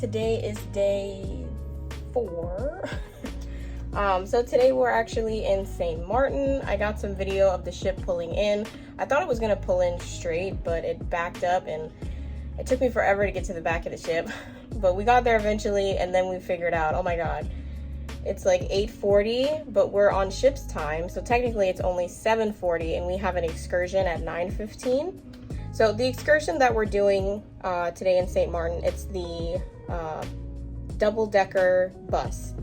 Today is day 4. So today we're actually in Sint Maarten. I got some video of the ship pulling in. I thought it was gonna pull in straight, but it backed up and it took me forever to get to the back of the ship. But we got there eventually, and then we figured out, oh my god, it's like 8:40, but we're on ship's time, so technically it's only 7:40, and we have an excursion at 9:15. So the excursion that we're doing today in Sint Maarten, it's the double-decker bus.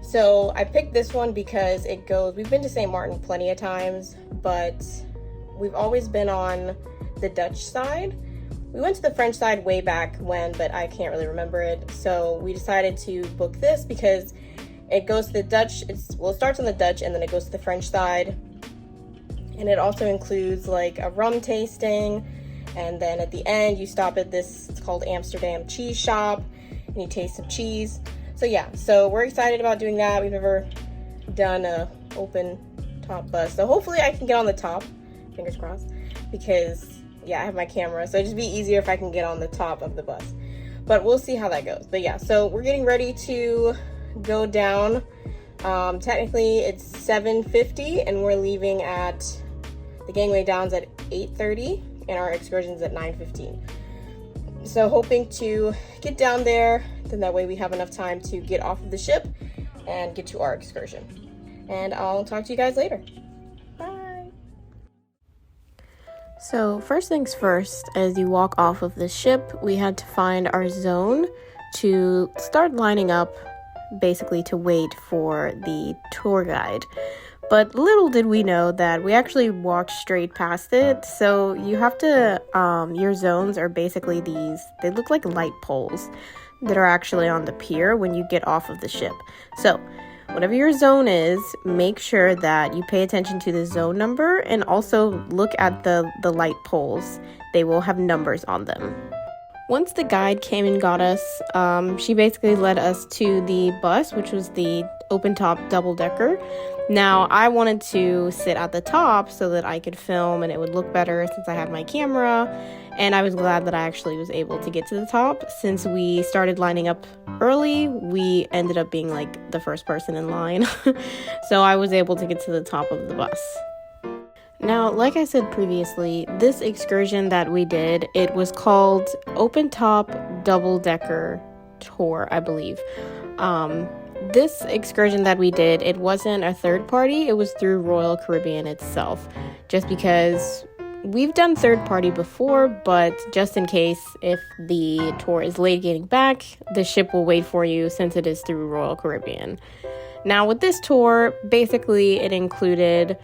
So I picked this one because it goes, we've been to Sint Maarten plenty of times, but we've always been on the Dutch side. We went to the French side way back when, but I can't really remember it. So we decided to book this because it goes to the Dutch, it starts on the Dutch and then it goes to the French side. And it also includes like a rum tasting. And then at the end, you stop at this, it's called Amsterdam Cheese Shop, and you taste some cheese. So yeah, so we're excited about doing that. We've never done a open top bus. So hopefully I can get on the top, fingers crossed, because yeah, I have my camera. So it'd just be easier if I can get on the top of the bus. But we'll see how that goes. But yeah, so we're getting ready to go down. Technically it's 7:50 and we're leaving at, the gangway down's at 8:30 and our excursion's at 9:15. So hoping to get down there, then that way we have enough time to get off of the ship and get to our excursion. And I'll talk to you guys later. Bye. So first things first, as you walk off of the ship, we had to find our zone to start lining up, basically to wait for the tour guide. But little did we know that we actually walked straight past it. So you have to, your zones are basically these, they look like light poles that are actually on the pier when you get off of the ship. So whatever your zone is, make sure that you pay attention to the zone number and also look at the light poles. They will have numbers on them. Once the guide came and got us, she basically led us to the bus, which was the open-top double-decker. Now, I wanted to sit at the top so that I could film and it would look better since I had my camera, and I was glad that I actually was able to get to the top. Since we started lining up early, we ended up being like the first person in line, so I was able to get to the top of the bus. Now, like I said previously, this excursion that we did, it was called Open Top Double Decker Tour, I believe. This excursion that we did, it wasn't a third party, it was through Royal Caribbean itself. Just because we've done third party before, but just in case if the tour is late getting back, the ship will wait for you since it is through Royal Caribbean. Now with this tour, basically it included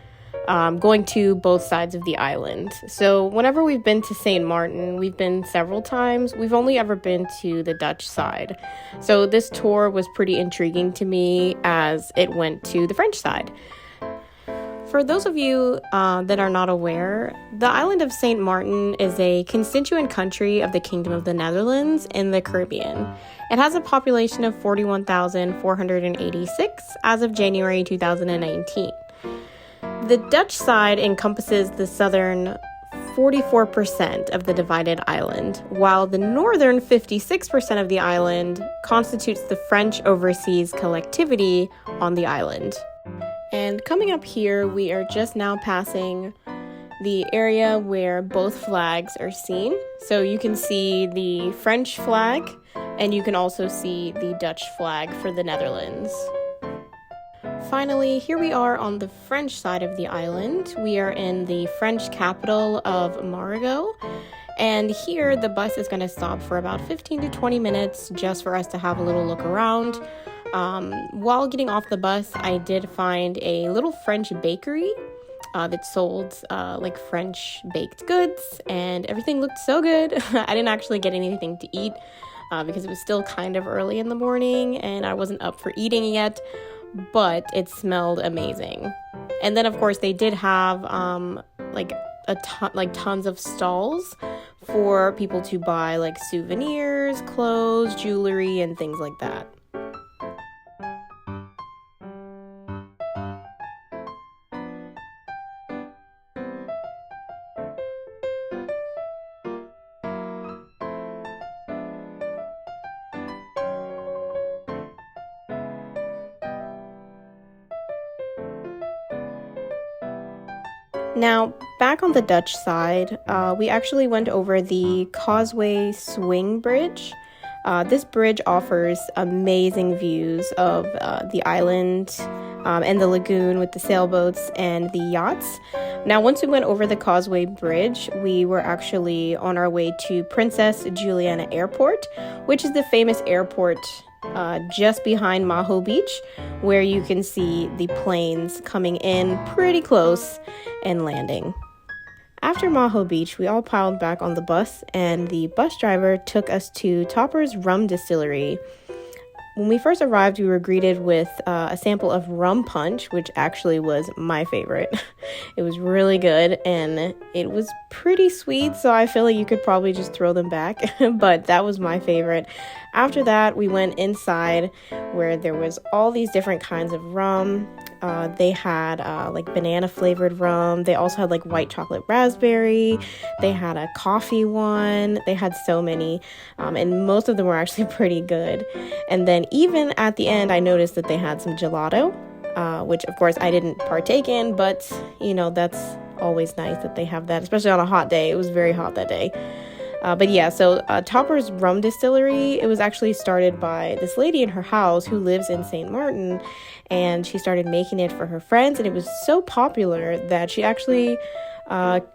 going to both sides of the island. So whenever we've been to Sint Maarten, we've been several times. We've only ever been to the Dutch side. So this tour was pretty intriguing to me as it went to the French side. For those of you that are not aware, the island of Sint Maarten is a constituent country of the Kingdom of the Netherlands in the Caribbean. It has a population of 41,486 as of January 2019. The Dutch side encompasses the southern 44% of the divided island, while the northern 56% of the island constitutes the French overseas collectivity on the island. And coming up here, we are just now passing the area where both flags are seen. So you can see the French flag, and you can also see the Dutch flag for the Netherlands. Finally, here we are on the French side of the island. We are in the French capital of Marigot, and here the bus is going to stop for about 15 to 20 minutes just for us to have a little look around. While getting off the bus, I did find a little French bakery that sold like French baked goods, and everything looked so good. I didn't actually get anything to eat because it was still kind of early in the morning and I wasn't up for eating yet, but it smelled amazing. And then of course they did have tons of stalls for people to buy like souvenirs, clothes, jewelry, and things like that. Now, back on the Dutch side, we actually went over the Causeway Swing Bridge. This bridge offers amazing views of the island and the lagoon with the sailboats and the yachts. Now, once we went over the Causeway Bridge, we were actually on our way to Princess Juliana Airport, which is the famous airport just behind Maho Beach, where you can see the planes coming in pretty close and landing. After Maho Beach, we all piled back on the bus, and the bus driver took us to Topper's Rum Distillery. When we first arrived, we were greeted with a sample of rum punch, which actually was my favorite. It was really good, and it was pretty sweet, so I feel like you could probably just throw them back, but that was my favorite. After that, we went inside where there was all these different kinds of rum. They had like banana flavored rum. They also had like white chocolate raspberry. They had a coffee one. They had so many, and most of them were actually pretty good. And then even at the end, I noticed that they had some gelato, which of course I didn't partake in, but you know, that's always nice that they have that, especially on a hot day. It was very hot that day. But yeah, so Topper's Rum Distillery, it was actually started by this lady in her house who lives in Sint Maarten, and she started making it for her friends, and it was so popular that she actually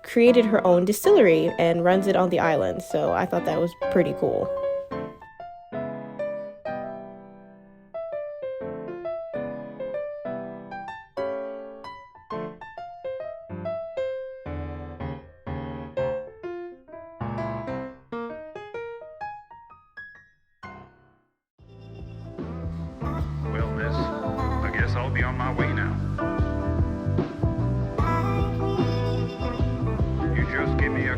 created her own distillery and runs it on the island. So I thought that was pretty cool. Well, miss, I guess I'll be on my way now. You just give me a...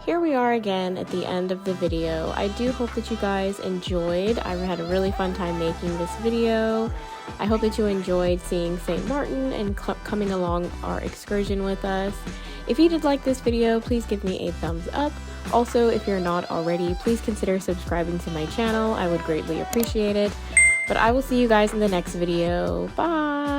Here we are again at the end of the video. I do hope that you guys enjoyed. I had a really fun time making this video. I hope that you enjoyed seeing Sint Maarten and coming along our excursion with us. If you did like this video, please give me a thumbs up. Also, if you're not already, please consider subscribing to my channel. I would greatly appreciate it. But I will see you guys in the next video. Bye!